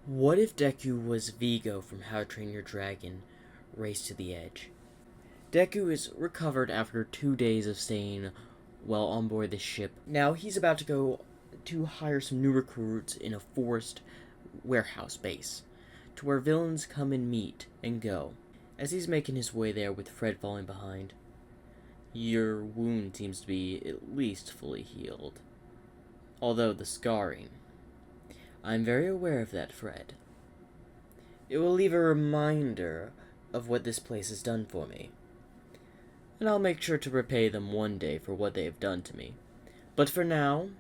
What if Deku was Viggo from How to Train Your Dragon, Race to the Edge? Deku is recovered after 2 days of staying well on board the ship. Now he's about to go to hire some new recruits in a forest warehouse base, to where villains come and meet and go. As he's making his way there with Fred falling behind, your wound seems to be at least fully healed. Although the scarring. I'm very aware of that, Fred. It will leave a reminder of what this place has done for me. And I'll make sure to repay them one day for what they have done to me. But for now,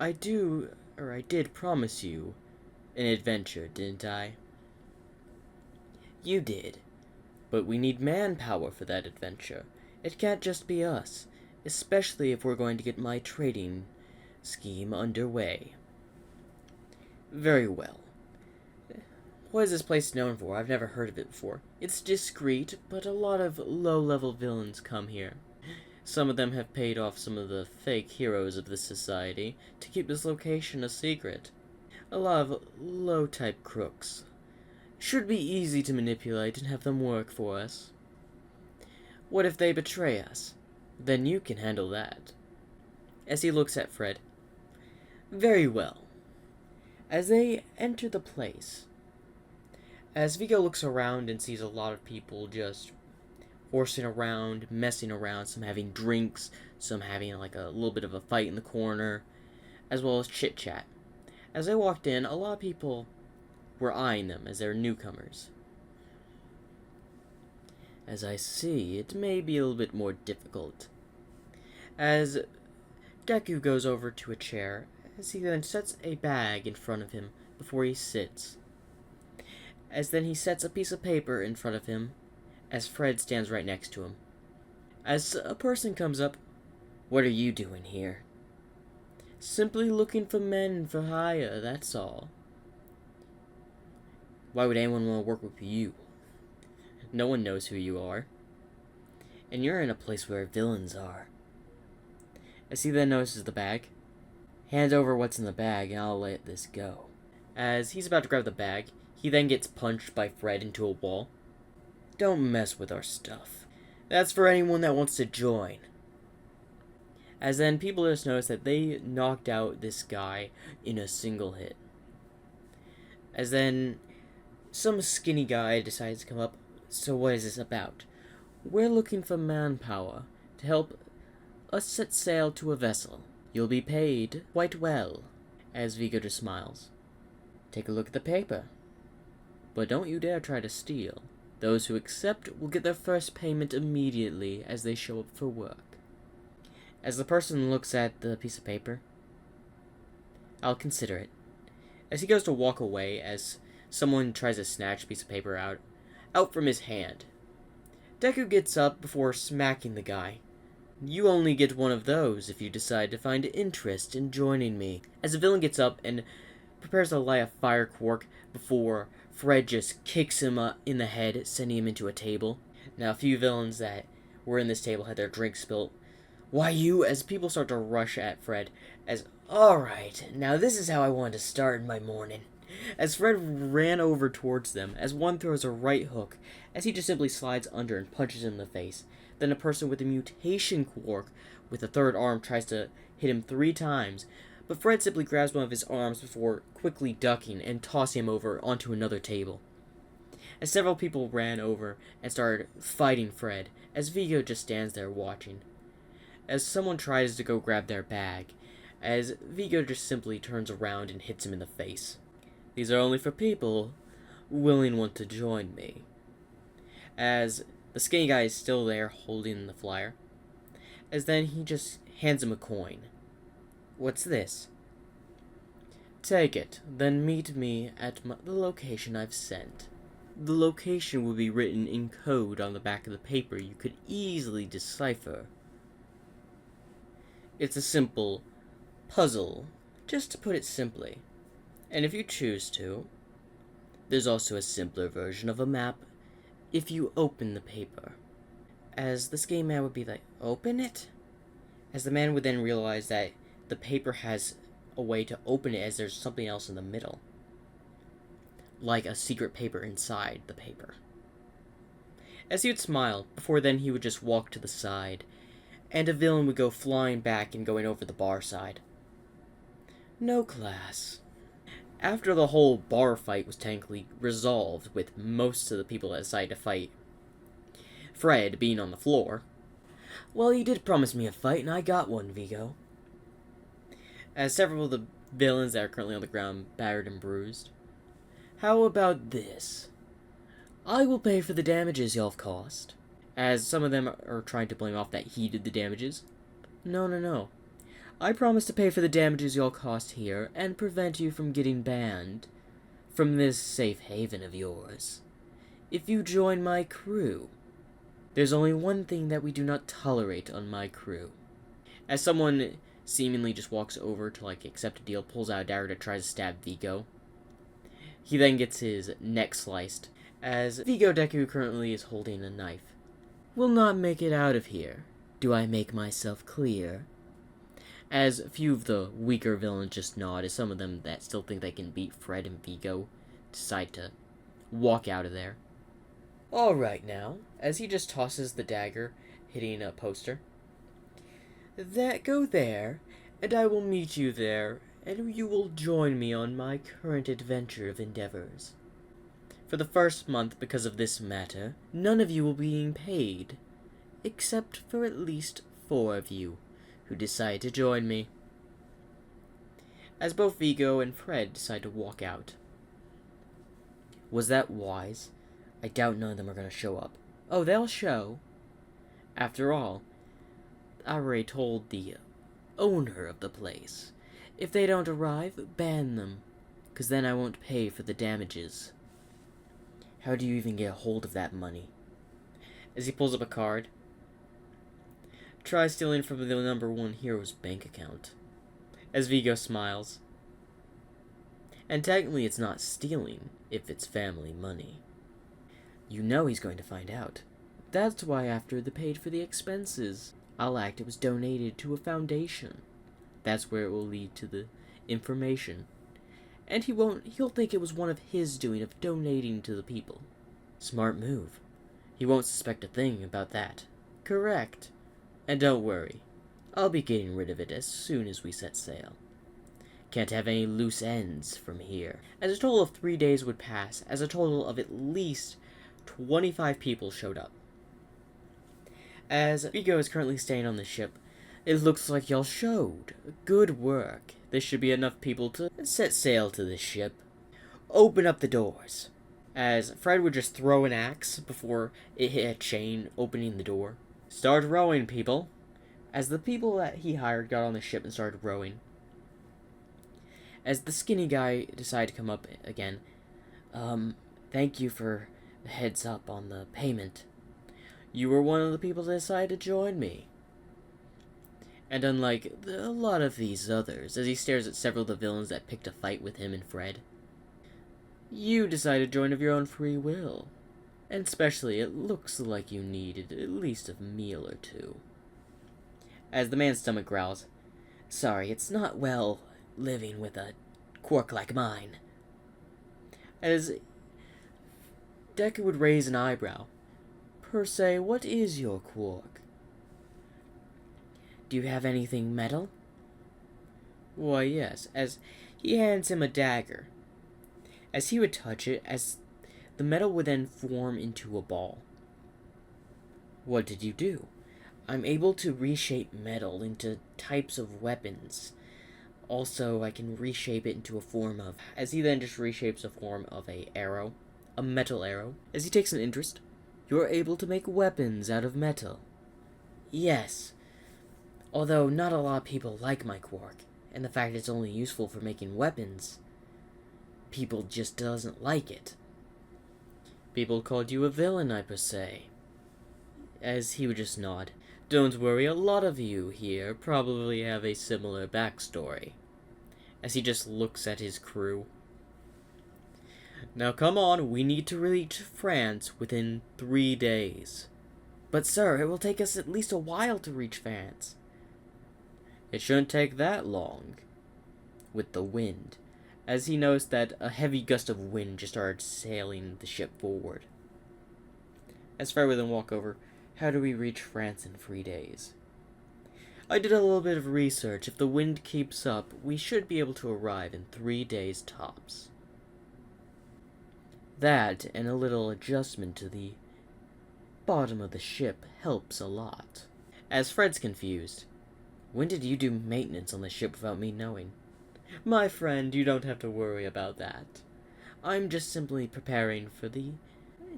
I did promise you an adventure, didn't I? You did. But we need manpower for that adventure. It can't just be us, especially if we're going to get my trading scheme underway. Very well. What is this place known for? I've never heard of it before. It's discreet, but a lot of low-level villains come here. Some of them have paid off some of the fake heroes of this society to keep this location a secret. A lot of low-type crooks. Should be easy to manipulate and have them work for us. What if they betray us? Then you can handle that. As he looks at Fred. Very well. As they enter the place, as Viggo looks around and sees a lot of people just horsing around, messing around, some having drinks, some having like a little bit of a fight in the corner, as well as chit-chat. As they walked in, a lot of people were eyeing them as they're newcomers. As I see, it may be a little bit more difficult. As Deku goes over to a chair, as he then sets a bag in front of him before he sits. As then he sets a piece of paper in front of him, as Fred stands right next to him. As a person comes up, "What are you doing here?" "Simply looking for men for hire, that's all." "Why would anyone want to work with you? No one knows who you are. And you're in a place where villains are." As he then notices the bag, "Hand over what's in the bag and I'll let this go." As he's about to grab the bag, he then gets punched by Fred into a wall. "Don't mess with our stuff. That's for anyone that wants to join." As then people just notice that they knocked out this guy in a single hit. As then some skinny guy decides to come up. "So what is this about?" "We're looking for manpower to help us set sail to a vessel. You'll be paid quite well." As Viggo just smiles. "Take a look at the paper. But don't you dare try to steal. Those who accept will get their first payment immediately as they show up for work." As the person looks at the piece of paper, "I'll consider it." As he goes to walk away, as someone tries to snatch a piece of paper out from his hand, Deku gets up before smacking the guy. "You only get one of those if you decide to find interest in joining me." As the villain gets up and prepares to light a fire quark before Fred just kicks him in the head, sending him into a table. Now, a few villains that were in this table had their drinks spilt. "Why you?" As people start to rush at Fred. As, "Alright, now this is how I want to start my morning." As Fred ran over towards them, as one throws a right hook, as he just simply slides under and punches him in the face. Then a person with a mutation quark with a third arm tries to hit him 3 times, but Fred simply grabs one of his arms before quickly ducking and tossing him over onto another table. As several people ran over and started fighting Fred, as Viggo just stands there watching. As someone tries to go grab their bag, as Viggo just simply turns around and hits him in the face. "These are only for people willing want to join me." As the skinny guy is still there holding the flyer, as then he just hands him a coin. "What's this?" "Take it, then meet me at the location I've sent." The location will be written in code on the back of the paper you could easily decipher. It's a simple puzzle, just to put it simply. And if you choose to, there's also a simpler version of a map if you open the paper. As the skinny man would be like, "Open it?" As the man would then realize that the paper has a way to open it as there's something else in the middle. like a secret paper inside the paper. As he would smile, before then he would just walk to the side, and a villain would go flying back and going over the bar side. No class. After the whole bar fight was technically resolved, with most of the people that decided to fight Fred being on the floor, well, you did promise me a fight, and I got one, Viggo. As several of the villains that are currently on the ground battered and bruised. How about this? I will pay for the damages y'all have caused. As some of them are trying to blame off that he did the damages. No. I promise to pay for the damages y'all caused here and prevent you from getting banned from this safe haven of yours. If you join my crew, there's only one thing that we do not tolerate on my crew. As someone seemingly just walks over to accept a deal, pulls out a dagger to try to stab Viggo. He then gets his neck sliced, as Viggo Deku currently is holding a knife. Will not make it out of here. Do I make myself clear? As a few of the weaker villains just nod, as some of them that still think they can beat Fred and Viggo decide to walk out of there. Alright now, as he just tosses the dagger, hitting a poster. Go there, and I will meet you there, and you will join me on my current adventure of endeavors. For the first month, because of this matter, none of you will be being paid, except for at least 4 of you who decide to join me. As both Viggo and Fred decide to walk out. Was that wise? I doubt none of them are going to show up. Oh, they'll show. After all, I already told the owner of the place. If they don't arrive, ban them, 'cause then I won't pay for the damages. How do you even get a hold of that money? As he pulls up a card. Try stealing from the number 1 hero's bank account. As Viggo smiles. And technically it's not stealing, if it's family money. You know he's going to find out. That's why after they paid for the expenses, I'll act it was donated to a foundation. That's where it will lead to the information. And he'll think it was one of his doing of donating to the people. Smart move. He won't suspect a thing about that. Correct. And don't worry, I'll be getting rid of it as soon as we set sail. Can't have any loose ends from here. As a total of 3 days would pass, as a total of at least 25 people showed up. As Viggo is currently staying on the ship, it looks like y'all showed. Good work. There should be enough people to set sail to this ship. Open up the doors. As Fred would just throw an axe before it hit a chain, opening the door. Start rowing, people. As the people that he hired got on the ship and started rowing. As the skinny guy decided to come up again. Thank you for the heads up on the payment. You were one of the people that decided to join me. And unlike a lot of these others, as he stares at several of the villains that picked a fight with him and Fred, you decided to join of your own free will. And especially, it looks like you needed at least a meal or 2. As the man's stomach growls, sorry, it's not well living with a quirk like mine. As Deku would raise an eyebrow. Per se, what is your quirk? Do you have anything metal? Why, yes, as he hands him a dagger. As he would touch it, as the metal would then form into a ball. What did you do? I'm able to reshape metal into types of weapons. Also, I can reshape it into a form of... As he then just reshapes a form of a arrow. A metal arrow. As he takes an interest. You're able to make weapons out of metal. Yes. Although not a lot of people like my quirk, and the fact it's only useful for making weapons, people just doesn't like it. People called you a villain, I per se. As he would just nod. Don't worry, a lot of you here probably have a similar backstory. As he just looks at his crew. Now come on, we need to reach France within 3 days. But sir, it will take us at least a while to reach France. It shouldn't take that long. With the wind. as he noticed that a heavy gust of wind just started sailing the ship forward. As Fred would then walk over, how do we reach France in 3 days? I did a little bit of research. If the wind keeps up, we should be able to arrive in 3 days tops. That, and a little adjustment to the bottom of the ship, helps a lot. As Fred's confused, when did you do maintenance on the ship without me knowing? My friend, you don't have to worry about that. I'm just simply preparing for the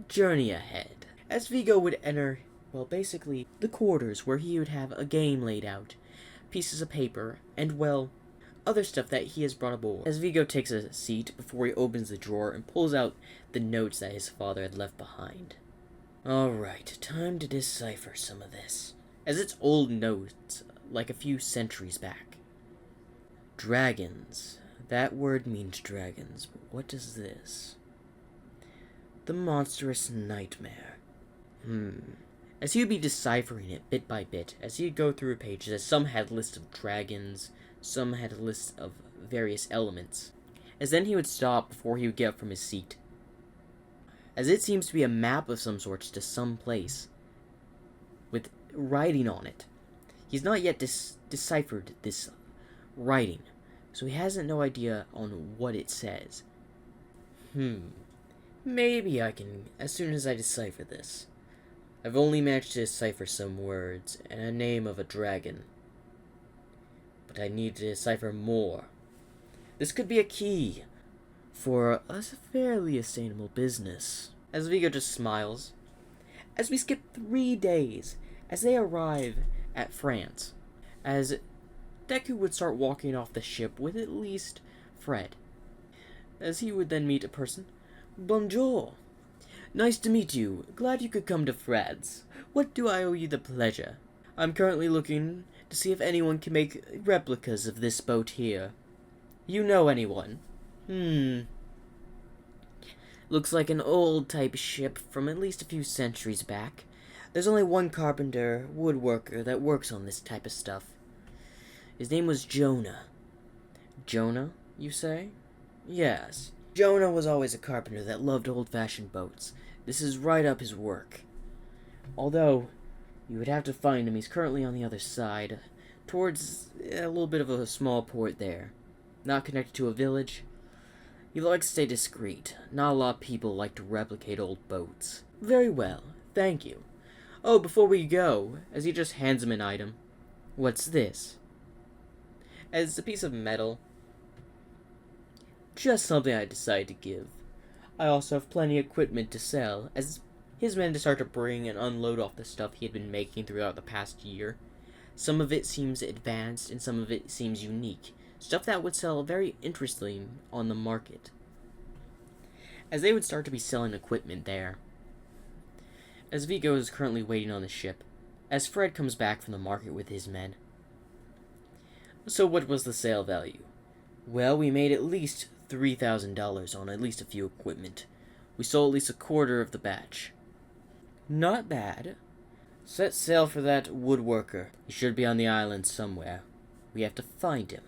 journey ahead. As Viggo would enter, well, basically, the quarters where he would have a game laid out, pieces of paper, and, well, other stuff that he has brought aboard. As Viggo takes a seat before he opens the drawer and pulls out the notes that his father had left behind. Alright, time to decipher some of this, as it's old notes, like a few centuries back. Dragons. That word means dragons, but what does this? The monstrous nightmare. As he would be deciphering it bit by bit, as he'd go through pages, as some had lists of dragons, some had a list of various elements, as then he would stop before he would get up from his seat. As it seems to be a map of some sorts to some place, with writing on it. He's not yet deciphered this writing, so he hasn't no idea on what it says. Maybe I can, as soon as I decipher this. I've only managed to decipher some words and a name of a dragon. But I need to decipher more. This could be a key for a fairly sustainable business. As Viggo just smiles. As we skip 3 days, as they arrive at France, as Deku would start walking off the ship with at least Fred, as he would then meet a person. Bonjour. Nice to meet you. Glad you could come to Fred's. What do I owe you the pleasure? I'm currently looking to see if anyone can make replicas of this boat here. You know anyone? Looks like an old type ship from at least a few centuries back. There's only one carpenter, woodworker, that works on this type of stuff. His name was Jonah. Jonah, you say? Yes. Jonah was always a carpenter that loved old-fashioned boats. This is right up his work. Although, you would have to find him. He's currently on the other side, towards a little bit of a small port there. Not connected to a village. He likes to stay discreet. Not a lot of people like to replicate old boats. Very well, thank you. Oh, before we go, as he just hands him an item. What's this? As a piece of metal. Just something I decided to give. I also have plenty of equipment to sell, as his men start to bring and unload off the stuff he had been making throughout the past year. Some of it seems advanced, and some of it seems unique. Stuff that would sell very interestingly on the market. As they would start to be selling equipment there. As Viggo is currently waiting on the ship, as Fred comes back from the market with his men. So what was the sale value? Well, we made at least $3,000 on at least a few equipment. We sold at least a quarter of the batch. Not bad. Set sail for that woodworker. He should be on the island somewhere. We have to find him.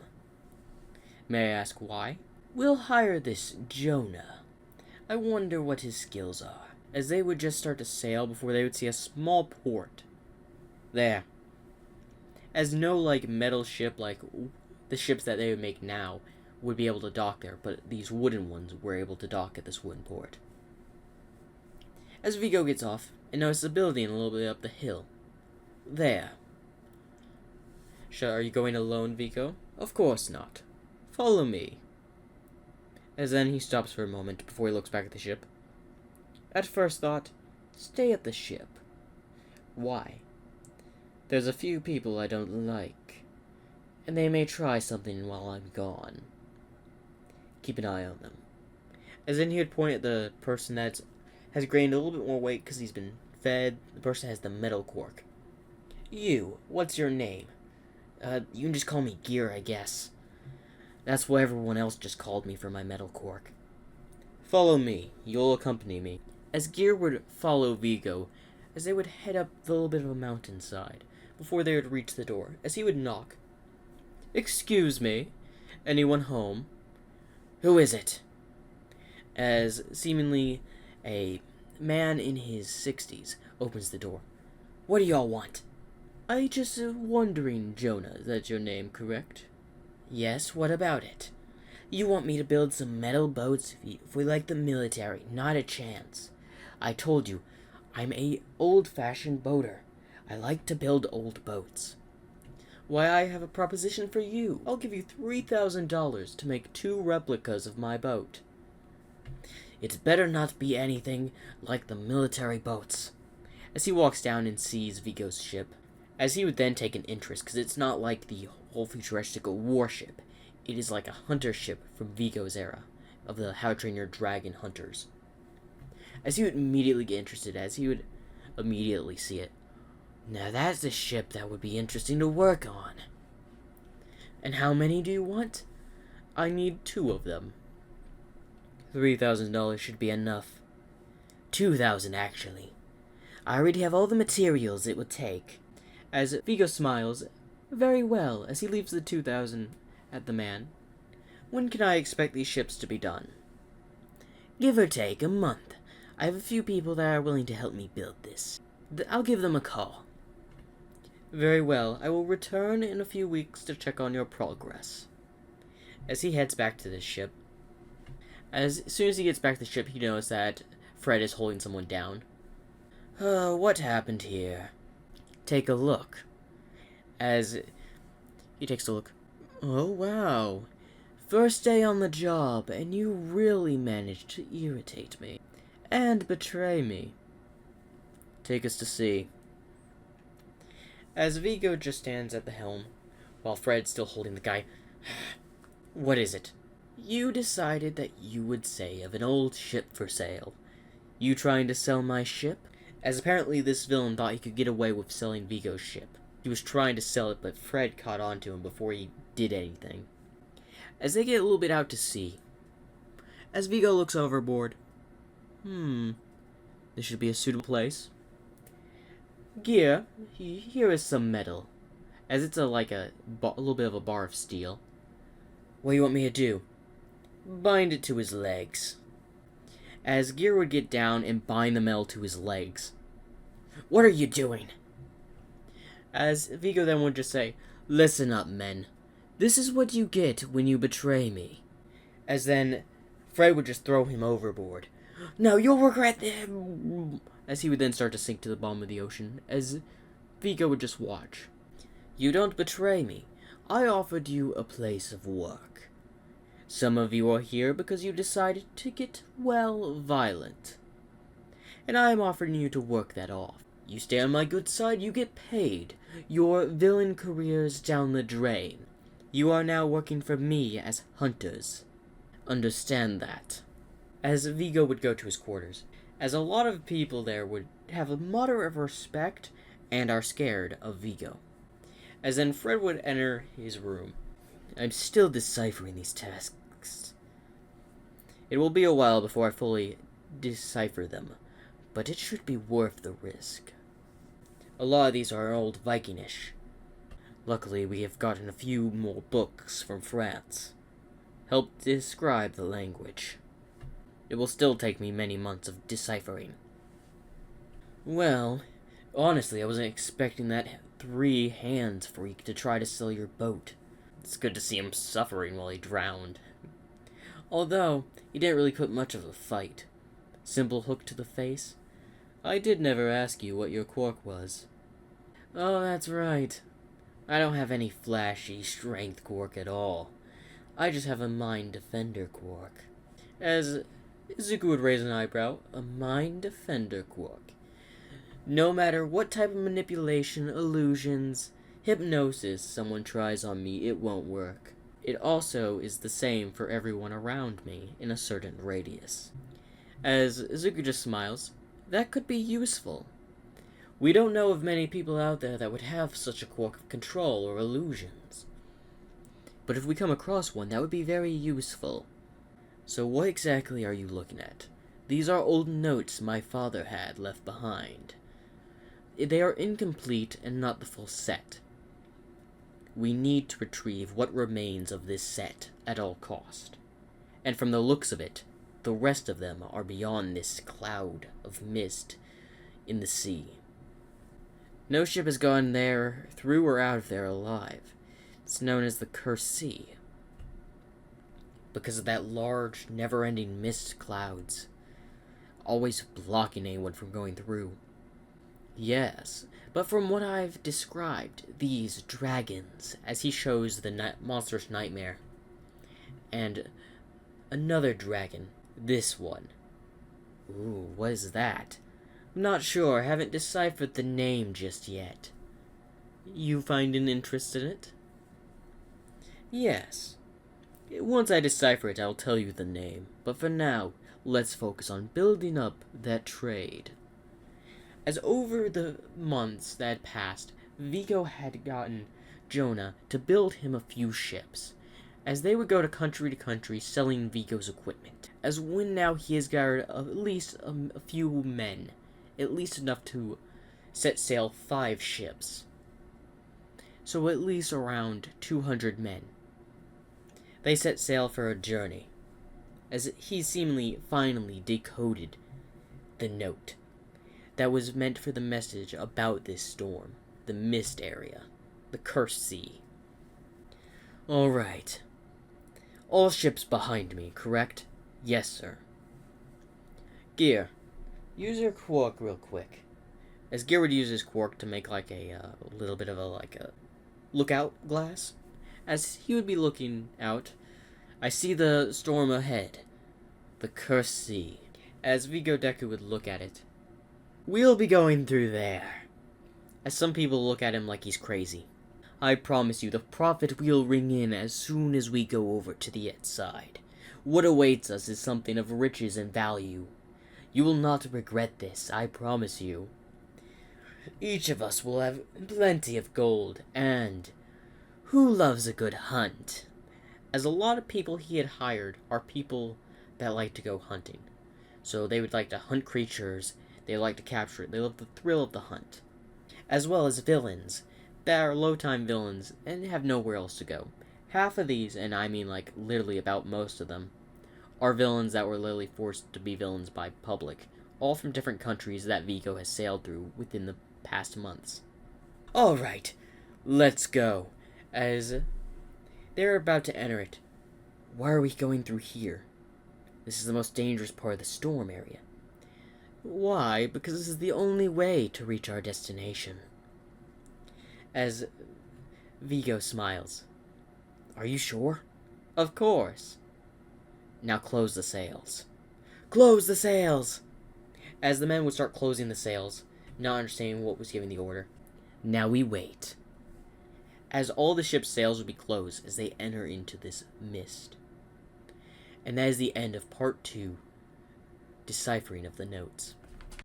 May I ask why? We'll hire this Jonah. I wonder what his skills are. As they would just start to sail before they would see a small port. There. As no, metal ship like the ships that they would make now would be able to dock there, but these wooden ones were able to dock at this wooden port. As Viggo gets off and notices a building a little bit up the hill. There. Are you going alone, Viggo? Of course not. Follow me. As then he stops for a moment before he looks back at the ship. At first thought, stay at the ship. Why? There's a few people I don't like, and they may try something while I'm gone. Keep an eye on them. As then he would point at the person that has gained a little bit more weight because he's been fed. The person has the metal cork. You, what's your name? You can just call me Gear, I guess. That's what everyone else just called me for my metal cork. Follow me. You'll accompany me. As Gear would follow Viggo, as they would head up the little bit of a mountainside, before they would reach the door, as he would knock. Excuse me, anyone home? Who is it? As seemingly a man in his 60s opens the door. What do y'all want? I just wondering, Jonah, is that your name, correct? Yes, what about it? You want me to build some metal boats if we like the military? Not a chance. I told you, I'm a old-fashioned boater. I like to build old boats. Why, I have a proposition for you. I'll give you $3,000 to make 2 replicas of my boat. It's better not be anything like the military boats. As he walks down and sees Viggo's ship, as he would then take an interest, because it's not like the whole futuristic warship. It is like a hunter ship from Viggo's era, of the How to Train Your Dragon hunters. As he would immediately get interested, as he would immediately see it. Now that's a ship that would be interesting to work on. And how many do you want? I need 2 of them. $3,000 should be enough. 2,000 actually. I already have all the materials it would take. As Viggo smiles, very well, as he leaves the 2,000 at the man. When can I expect these ships to be done? Give or take a month. I have a few people that are willing to help me build this. I'll give them a call. Very well, I will return in a few weeks to check on your progress. As he heads back to the ship, as soon as he gets back to the ship, he knows that Fred is holding someone down. What happened here? Take a look. As he takes a look. Oh, wow. First day on the job, and you really managed to irritate me. And betray me. Take us to sea. As Viggo just stands at the helm, while Fred's still holding the guy. What is it? You decided that you would say of an old ship for sale. You trying to sell my ship? As apparently this villain thought he could get away with selling Viggo's ship. He was trying to sell it, but Fred caught on to him before he did anything. As they get a little bit out to sea, as Viggo looks overboard. This should be a suitable place. Gear, here is some metal. As it's a little bit of a bar of steel. What do you want me to do? Bind it to his legs. As Gear would get down and bind the metal to his legs. What are you doing? As Viggo then would just say, listen up, men. This is what you get when you betray me. As then Fred would just throw him overboard. No, you'll regret it. As he would then start to sink to the bottom of the ocean, as Viggo would just watch. You don't betray me. I offered you a place of work. Some of you are here because you decided to get, well, violent. And I am offering you to work that off. You stay on my good side, you get paid. Your villain career's down the drain. You are now working for me as hunters. Understand that. As Viggo would go to his quarters, as a lot of people there would have a moderate respect and are scared of Viggo. As then Fred would enter his room. I'm still deciphering these tasks. It will be a while before I fully decipher them, but it should be worth the risk. A lot of these are old Vikingish. Luckily, we have gotten a few more books from France. Help describe the language. It will still take me many months of deciphering. Well, honestly, I wasn't expecting that 3 hands freak to try to sell your boat. It's good to see him suffering while he drowned. Although, he didn't really put much of a fight. Simple hook to the face. I did never ask you what your quirk was. Oh, that's right. I don't have any flashy strength quirk at all. I just have a mind defender quirk. As Zuko would raise an eyebrow, a mind defender quirk. No matter what type of manipulation, illusions, hypnosis someone tries on me, it won't work. It also is the same for everyone around me in a certain radius. As Zuko just smiles, that could be useful. We don't know of many people out there that would have such a quirk of control or illusions. But if we come across one, that would be very useful. So what exactly are you looking at? These are old notes my father had left behind. They are incomplete and not the full set. We need to retrieve what remains of this set at all cost. And from the looks of it, the rest of them are beyond this cloud of mist in the sea. No ship has gone there, through or out of there alive. It's known as the Cursed Sea, because of that large, never-ending mist clouds, always blocking anyone from going through. Yes, but from what I've described, these dragons, as he shows the monstrous nightmare, and another dragon, this one. Ooh, what is that? I'm not sure, haven't deciphered the name just yet. You find an interest in it? Yes. Once I decipher it, I'll tell you the name. But for now, let's focus on building up that trade. As over the months that had passed, Viggo had gotten Jonah to build him a few ships, as they would go to country selling Viggo's equipment. As when now he has gathered at least a few men, at least enough to set sail 5 ships. So at least around 200 men. They set sail for a journey, as he seemingly finally decoded the note that was meant for the message about this storm, the mist area, the Cursed Sea. Alright. All ships behind me, correct? Yes, sir. Gear, use your quark real quick. As Gear would use his quark to make like a little bit of a lookout glass. As he would be looking out, I see the storm ahead, the Cursed Sea. As Viggo Deku would look at it, we'll be going through there. As some people look at him like he's crazy. I promise you, the profit will ring in as soon as we go over to the side. What awaits us is something of riches and value. You will not regret this, I promise you. Each of us will have plenty of gold, and who loves a good hunt? As a lot of people he had hired are people that like to go hunting. So they would like to hunt creatures, they like to capture it, they love the thrill of the hunt. As well as villains that are low-time villains and have nowhere else to go. Half of these, and I mean like literally about most of them, are villains that were literally forced to be villains by public, all from different countries that Viggo has sailed through within the past months. Alright, let's go. As they're about to enter it. Why are we going through here? This is the most dangerous part of the storm area. Why? Because this is the only way to reach our destination. As Viggo smiles. Are you sure? Of course. Now close the sails. Close the sails! As the men would start closing the sails, not understanding what was giving the order. Now we wait. As all the ship's sails would be closed as they enter into this mist. And that is the end of part 2, Deciphering of the Notes.